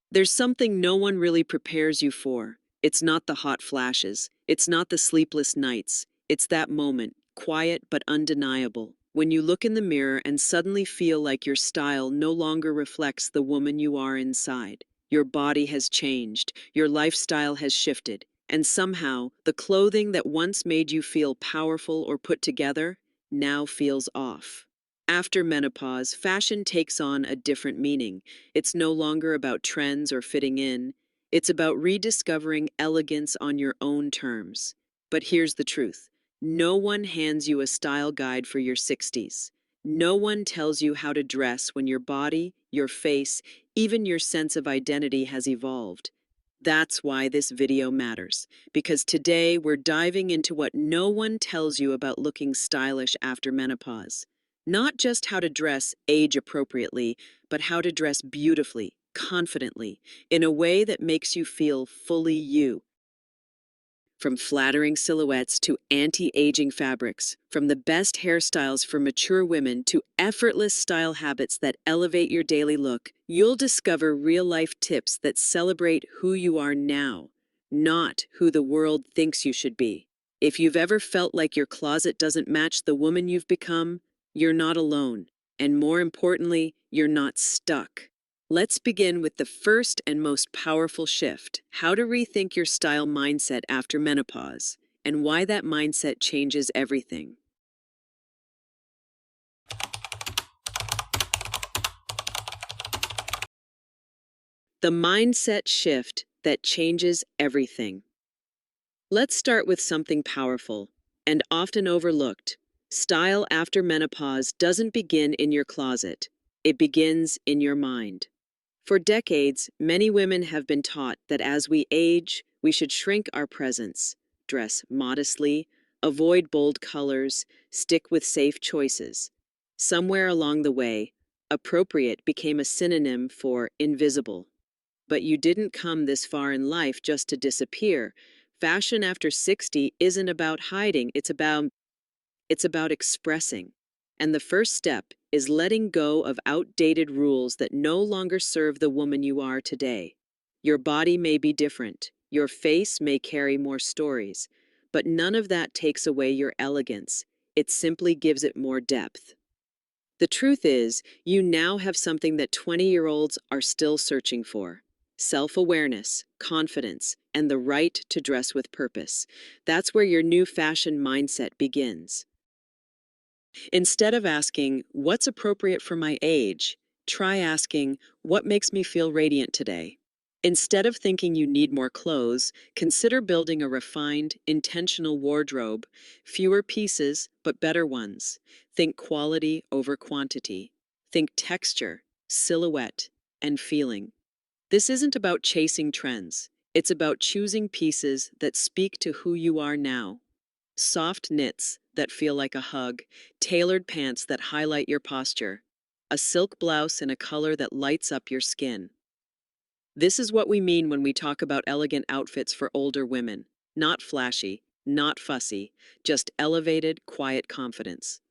There's something no one really prepares you for. It's not the hot flashes. It's not the sleepless nights. It's that moment, quiet but undeniable, when you look in the mirror and suddenly feel like your style no longer reflects the woman you are inside. Your body has changed, your lifestyle has shifted, and somehow the clothing that once made you feel powerful or put together now feels off. After menopause, fashion takes on a different meaning. It's no longer about trends or fitting in. It's about rediscovering elegance on your own terms. But here's the truth. No one hands you a style guide for your 60s. No one tells you how to dress when your body, your face, even your sense of identity has evolved. That's why this video matters, because today we're diving into what no one tells you about looking stylish after menopause. Not just how to dress age appropriately, but how to dress beautifully, confidently, in a way that makes you feel fully you. From flattering silhouettes to anti-aging fabrics, from the best hairstyles for mature women to effortless style habits that elevate your daily look, you'll discover real-life tips that celebrate who you are now, not who the world thinks you should be. If you've ever felt like your closet doesn't match the woman you've become, you're not alone. And more importantly, you're not stuck. Let's begin with the first and most powerful shift: how to rethink your style mindset after menopause, and why that mindset changes everything. The mindset shift that changes everything. Let's start with something powerful and often overlooked. Style after menopause doesn't begin in your closet, it begins in your mind. For decades, many women have been taught that as we age, we should shrink our presence, dress modestly, avoid bold colors, stick with safe choices. Somewhere along the way, appropriate became a synonym for invisible. But you didn't come this far in life just to disappear. Fashion after 60 isn't about hiding, it's about expressing. And the first step is letting go of outdated rules that no longer serve the woman you are today. Your body may be different, your face may carry more stories, but none of that takes away your elegance. It simply gives it more depth. The truth is, you now have something that 20-year-olds are still searching for: self-awareness, confidence, and the right to dress with purpose. That's where your new fashion mindset begins. Instead of asking, "What's appropriate for my age?" try asking, "What makes me feel radiant today?" Instead of thinking you need more clothes, consider building a refined, intentional wardrobe: fewer pieces, but better ones. Think quality over quantity. Think texture, silhouette, and feeling. This isn't about chasing trends. It's about choosing pieces that speak to who you are now. Soft knits that feel like a hug, tailored pants that highlight your posture, a silk blouse in a color that lights up your skin. This is what we mean when we talk about elegant outfits for older women. Not flashy, not fussy, just elevated, quiet confidence.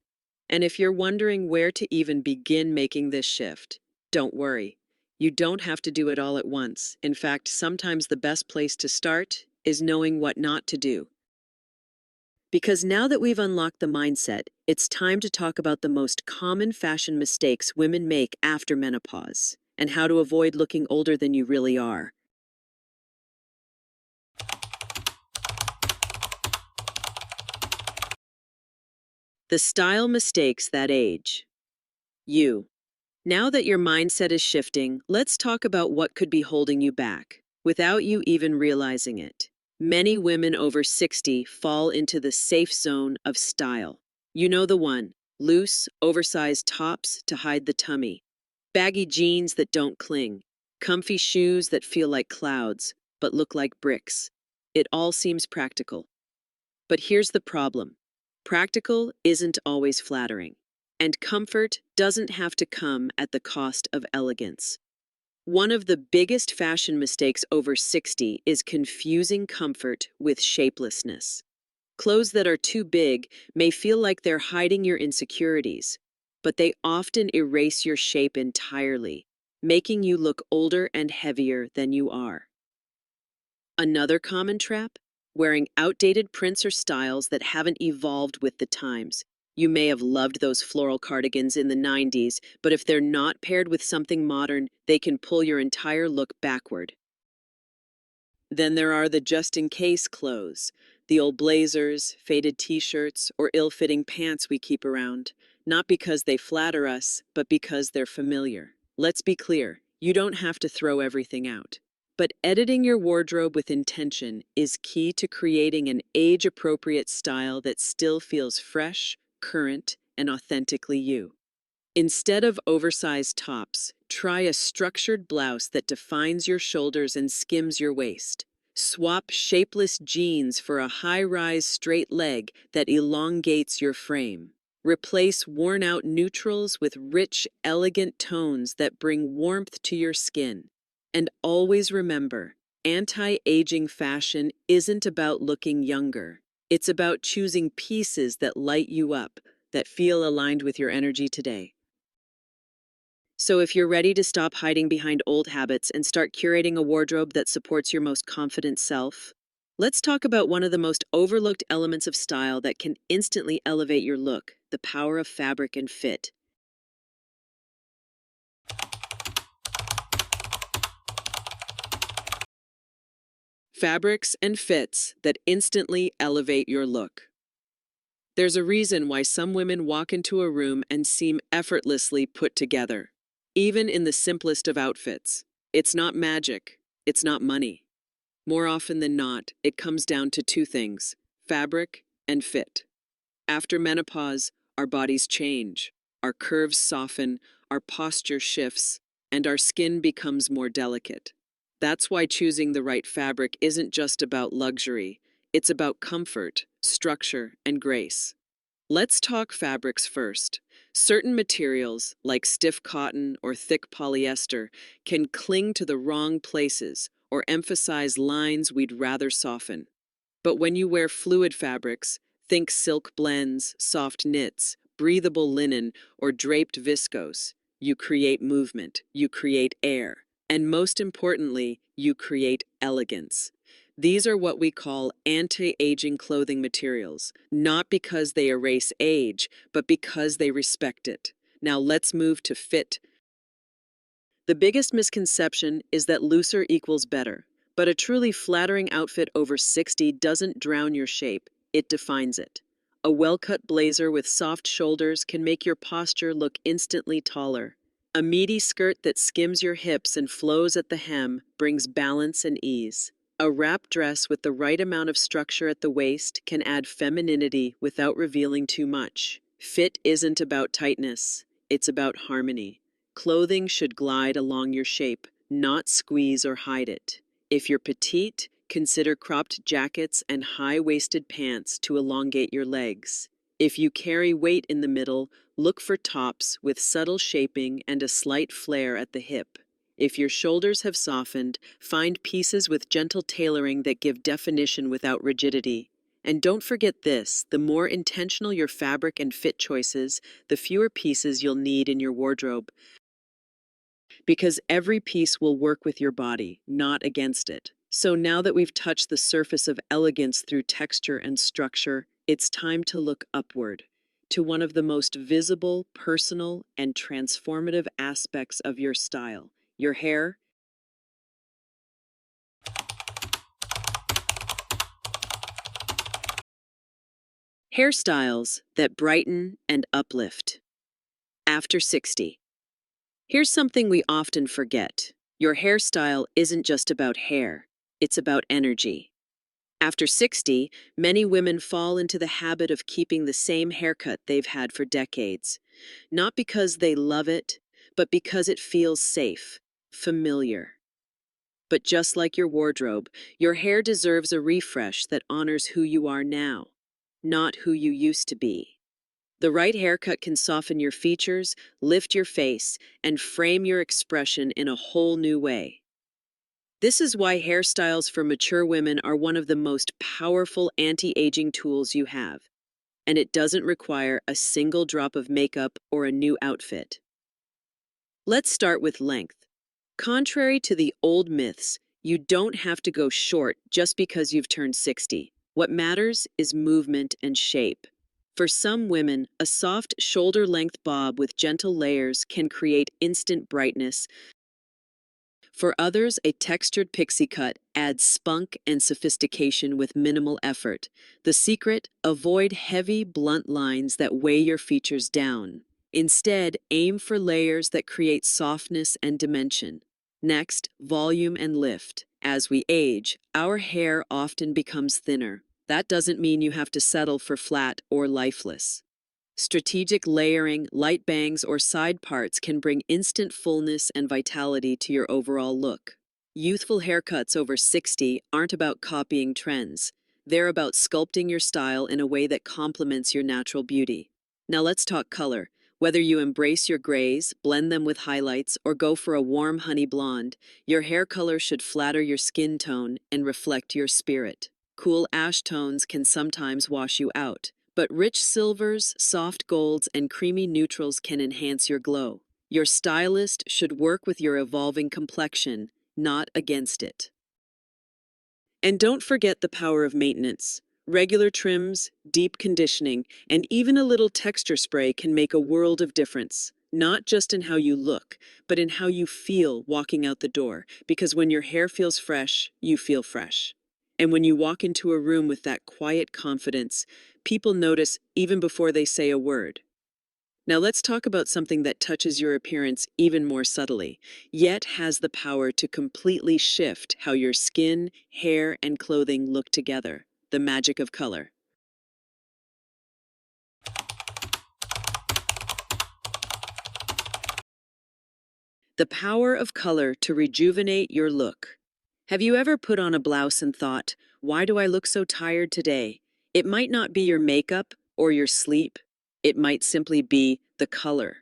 And if you're wondering where to even begin making this shift, don't worry. You don't have to do it all at once. In fact, sometimes the best place to start is knowing what not to do. Because now that we've unlocked the mindset, it's time to talk about the most common fashion mistakes women make after menopause, and how to avoid looking older than you really are. The style mistakes that age you. Now that your mindset is shifting, let's talk about what could be holding you back, without you even realizing it. Many women over 60 fall into the safe zone of style. You know the one: loose, oversized tops to hide the tummy, baggy jeans that don't cling, comfy shoes that feel like clouds but look like bricks. It all seems practical. But here's the problem: practical isn't always flattering, and comfort doesn't have to come at the cost of elegance. One of the biggest fashion mistakes over 60 is confusing comfort with shapelessness. Clothes that are too big may feel like they're hiding your insecurities, but they often erase your shape entirely. making you look older and heavier than you are. Another common trap? Wearing outdated prints or styles that haven't evolved with the times. You may have loved those floral cardigans in the 90s, but if they're not paired with something modern, they can pull your entire look backward. Then there are the just-in-case clothes, the old blazers, faded t-shirts, or ill-fitting pants we keep around, not because they flatter us, but because they're familiar. Let's be clear, you don't have to throw everything out. But editing your wardrobe with intention is key to creating an age-appropriate style that still feels fresh, current, and authentically you. Instead of oversized tops, try a structured blouse that defines your shoulders and skims your waist. Swap shapeless jeans for a high-rise straight leg that elongates your frame. Replace worn-out neutrals with rich, elegant tones that bring warmth to your skin. And always remember, anti-aging fashion isn't about looking younger. It's about choosing pieces that light you up, that feel aligned with your energy today. So if you're ready to stop hiding behind old habits and start curating a wardrobe that supports your most confident self, let's talk about one of the most overlooked elements of style that can instantly elevate your look, the power of fabric and fit. Fabrics and fits that instantly elevate your look. There's a reason why some women walk into a room and seem effortlessly put together, even in the simplest of outfits. It's not magic, it's not money. More often than not, it comes down to two things: fabric and fit. After menopause, our bodies change, our curves soften, our posture shifts, and our skin becomes more delicate. That's why choosing the right fabric isn't just about luxury, it's about comfort, structure, and grace. Let's talk fabrics first. Certain materials, like stiff cotton or thick polyester, can cling to the wrong places or emphasize lines we'd rather soften. But when you wear fluid fabrics, think silk blends, soft knits, breathable linen, or draped viscose, you create movement, you create air, and most importantly, you create elegance. These are what we call anti-aging clothing materials, not because they erase age, but because they respect it. Now let's move to fit. The biggest misconception is that looser equals better, but a truly flattering outfit over 60 doesn't drown your shape, it defines it. A well-cut blazer with soft shoulders can make your posture look instantly taller. A meaty skirt that skims your hips and flows at the hem brings balance and ease. A wrap dress with the right amount of structure at the waist can add femininity without revealing too much. Fit isn't about tightness, it's about harmony. Clothing should glide along your shape, not squeeze or hide it. If you're petite, consider cropped jackets and high-waisted pants to elongate your legs. If you carry weight in the middle, look for tops with subtle shaping and a slight flare at the hip. If your shoulders have softened, find pieces with gentle tailoring that give definition without rigidity. And don't forget this: the more intentional your fabric and fit choices, the fewer pieces you'll need in your wardrobe, because every piece will work with your body, not against it. So now that we've touched the surface of elegance through texture and structure, it's time to look upward, to one of the most visible, personal, and transformative aspects of your style: your hair. Hairstyles that brighten and uplift. After 60. Here's something we often forget. Your hairstyle isn't just about hair, it's about energy. After 60, many women fall into the habit of keeping the same haircut they've had for decades. Not because they love it, but because it feels safe, familiar. But just like your wardrobe, your hair deserves a refresh that honors who you are now, not who you used to be. The right haircut can soften your features, lift your face, and frame your expression in a whole new way. This is why hairstyles for mature women are one of the most powerful anti-aging tools you have, and it doesn't require a single drop of makeup or a new outfit. Let's start with length. Contrary to the old myths, you don't have to go short just because you've turned 60. What matters is movement and shape. For some women, a soft shoulder-length bob with gentle layers can create instant brightness. For others, a textured pixie cut adds spunk and sophistication with minimal effort. The secret? Avoid heavy, blunt lines that weigh your features down. Instead, aim for layers that create softness and dimension. Next, volume and lift. As we age, our hair often becomes thinner. That doesn't mean you have to settle for flat or lifeless. Strategic layering, light bangs, or side parts can bring instant fullness and vitality to your overall look. Youthful haircuts over 60 aren't about copying trends. They're about sculpting your style in a way that complements your natural beauty. Now let's talk color. Whether you embrace your grays, blend them with highlights, or go for a warm honey blonde, your hair color should flatter your skin tone and reflect your spirit. Cool ash tones can sometimes wash you out, but rich silvers, soft golds, and creamy neutrals can enhance your glow. Your stylist should work with your evolving complexion, not against it. And don't forget the power of maintenance. Regular trims, deep conditioning, and even a little texture spray can make a world of difference. Not just in how you look, but in how you feel walking out the door. Because when your hair feels fresh, you feel fresh. And when you walk into a room with that quiet confidence, people notice even before they say a word. Now let's talk about something that touches your appearance even more subtly, yet has the power to completely shift how your skin, hair, and clothing look together: the magic of color. The power of color to rejuvenate your look. Have you ever put on a blouse and thought, why do I look so tired today? It might not be your makeup or your sleep. It might simply be the color.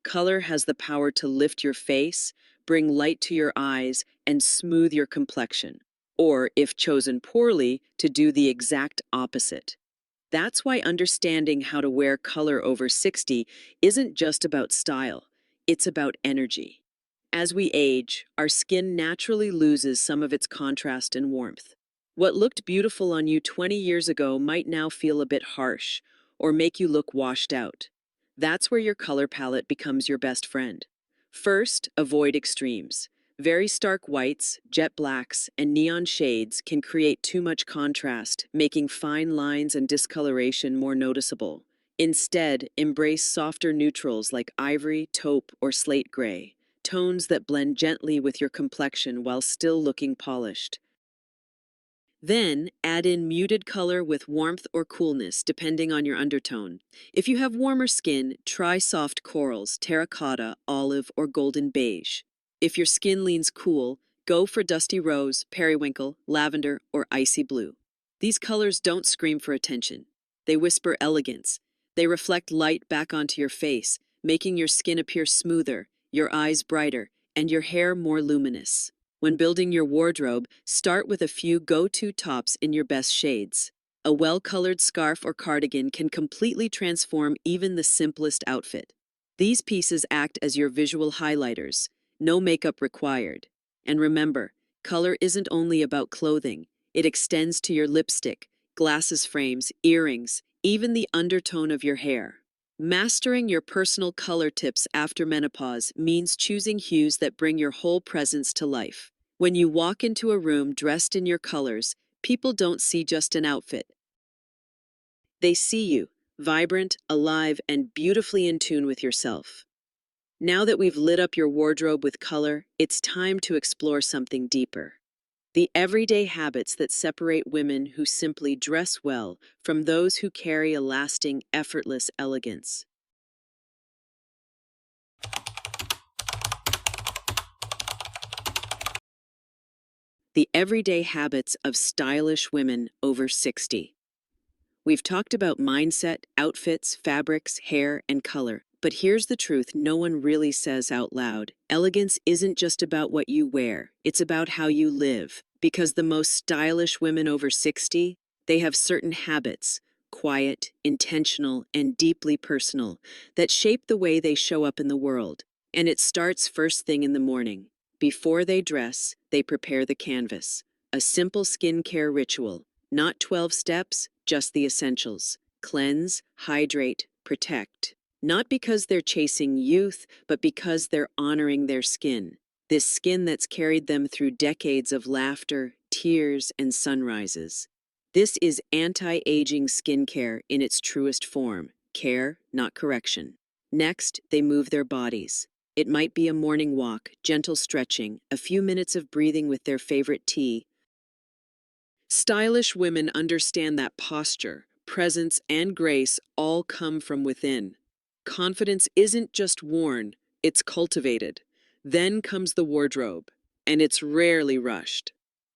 Color has the power to lift your face, bring light to your eyes, and smooth your complexion. Or, if chosen poorly, to do the exact opposite. That's why understanding how to wear color over 60 isn't just about style, it's about energy. As we age, our skin naturally loses some of its contrast and warmth. What looked beautiful on you 20 years ago might now feel a bit harsh or make you look washed out. That's where your color palette becomes your best friend. First, avoid extremes. Very stark whites, jet blacks, and neon shades can create too much contrast, making fine lines and discoloration more noticeable. Instead, embrace softer neutrals like ivory, taupe, or slate gray, tones that blend gently with your complexion while still looking polished. Then, add in muted color with warmth or coolness, depending on your undertone. If you have warmer skin, try soft corals, terracotta, olive, or golden beige. If your skin leans cool, go for dusty rose, periwinkle, lavender, or icy blue. These colors don't scream for attention. They whisper elegance. They reflect light back onto your face, making your skin appear smoother, your eyes brighter, and your hair more luminous. When building your wardrobe, start with a few go-to tops in your best shades. A well-colored scarf or cardigan can completely transform even the simplest outfit. These pieces act as your visual highlighters, no makeup required. And remember, color isn't only about clothing. It extends to your lipstick, glasses frames, earrings, even the undertone of your hair. Mastering your personal color tips after menopause means choosing hues that bring your whole presence to life. When you walk into a room dressed in your colors, people don't see just an outfit. They see you, vibrant, alive, and beautifully in tune with yourself. Now that we've lit up your wardrobe with color, it's time to explore something deeper. The everyday habits that separate women who simply dress well from those who carry a lasting, effortless elegance. The everyday habits of stylish women over 60. We've talked about mindset, outfits, fabrics, hair, and color. But here's the truth no one really says out loud. Elegance isn't just about what you wear, it's about how you live. Because the most stylish women over 60, they have certain habits, quiet, intentional, and deeply personal, that shape the way they show up in the world. And it starts first thing in the morning. Before they dress, they prepare the canvas. A simple skincare ritual, not 12 steps, just the essentials. Cleanse, hydrate, protect. Not because they're chasing youth, but because they're honoring their skin. This skin that's carried them through decades of laughter, tears, and sunrises. This is anti-aging skincare in its truest form. Care, not correction. Next, they move their bodies. It might be a morning walk, gentle stretching, a few minutes of breathing with their favorite tea. Stylish women understand that posture, presence, and grace all come from within. Confidence isn't just worn, it's cultivated. Then comes the wardrobe, and it's rarely rushed.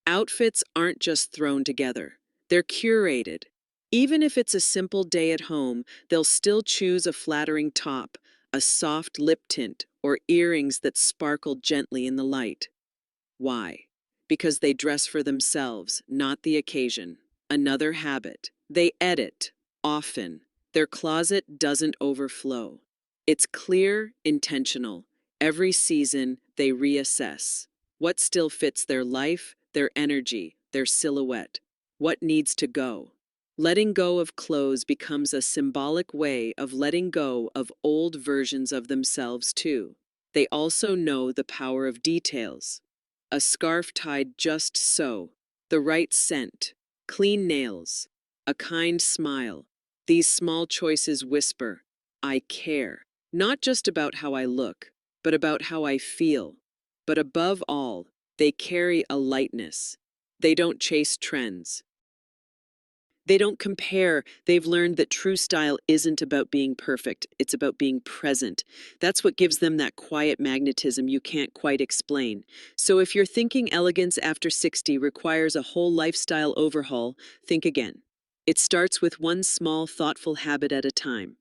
Outfits aren't just thrown together, they're curated. Even if it's a simple day at home, they'll still choose a flattering top, a soft lip tint, or earrings that sparkle gently in the light. Why? Because they dress for themselves, not the occasion. Another habit. They edit, often. Their closet doesn't overflow. It's clear, intentional. Every season, they reassess. What still fits their life, their energy, their silhouette? What needs to go? Letting go of clothes becomes a symbolic way of letting go of old versions of themselves, too. They also know the power of details. A scarf tied just so, the right scent, clean nails, a kind smile. These small choices whisper, I care, not just about how I look, but about how I feel. But above all, they carry a lightness. They don't chase trends. They don't compare. They've learned that true style isn't about being perfect. It's about being present. That's what gives them that quiet magnetism you can't quite explain. So if you're thinking elegance after 60 requires a whole lifestyle overhaul, think again. It starts with one small, thoughtful habit at a time.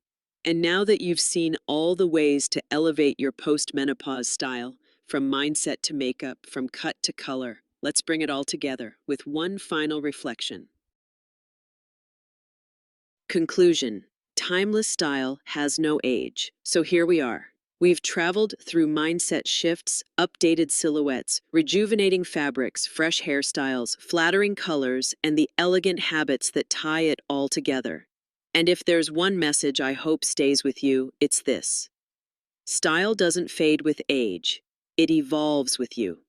And now that you've seen all the ways to elevate your post-menopause style, from mindset to makeup, from cut to color, let's bring it all together with one final reflection. Conclusion. Timeless style has no age. So here we are. We've traveled through mindset shifts, updated silhouettes, rejuvenating fabrics, fresh hairstyles, flattering colors, and the elegant habits that tie it all together. And if there's one message I hope stays with you, it's this. Style doesn't fade with age. It evolves with you.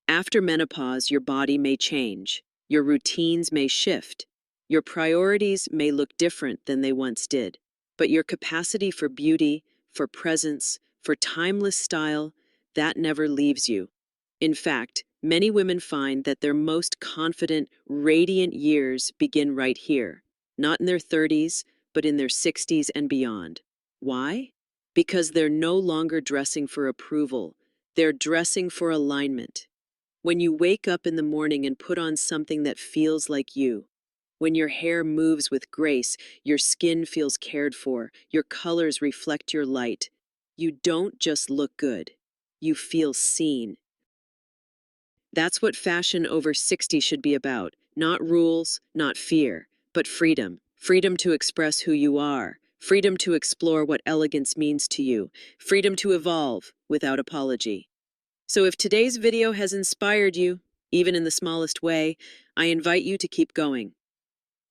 After menopause, your body may change. Your routines may shift. Your priorities may look different than they once did. But your capacity for beauty, for presence, for timeless style, that never leaves you. In fact, many women find that their most confident, radiant years begin right here. Not in their 30s, but in their 60s and beyond. Why? Because they're no longer dressing for approval. They're dressing for alignment. When you wake up in the morning and put on something that feels like you, when your hair moves with grace, your skin feels cared for, your colors reflect your light, you don't just look good, you feel seen. That's what fashion over 60 should be about. Not rules, not fear, but freedom. Freedom to express who you are. Freedom to explore what elegance means to you. Freedom to evolve without apology. So if today's video has inspired you, even in the smallest way, I invite you to keep going.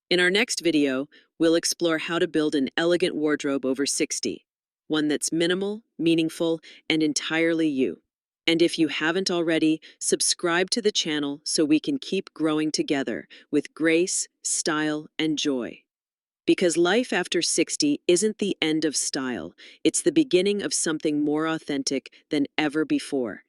In our next video, we'll explore how to build an elegant wardrobe over 60, one that's minimal, meaningful, and entirely you. And if you haven't already, subscribe to the channel so we can keep growing together with grace, style, and joy. Because life after 60 isn't the end of style, it's the beginning of something more authentic than ever before.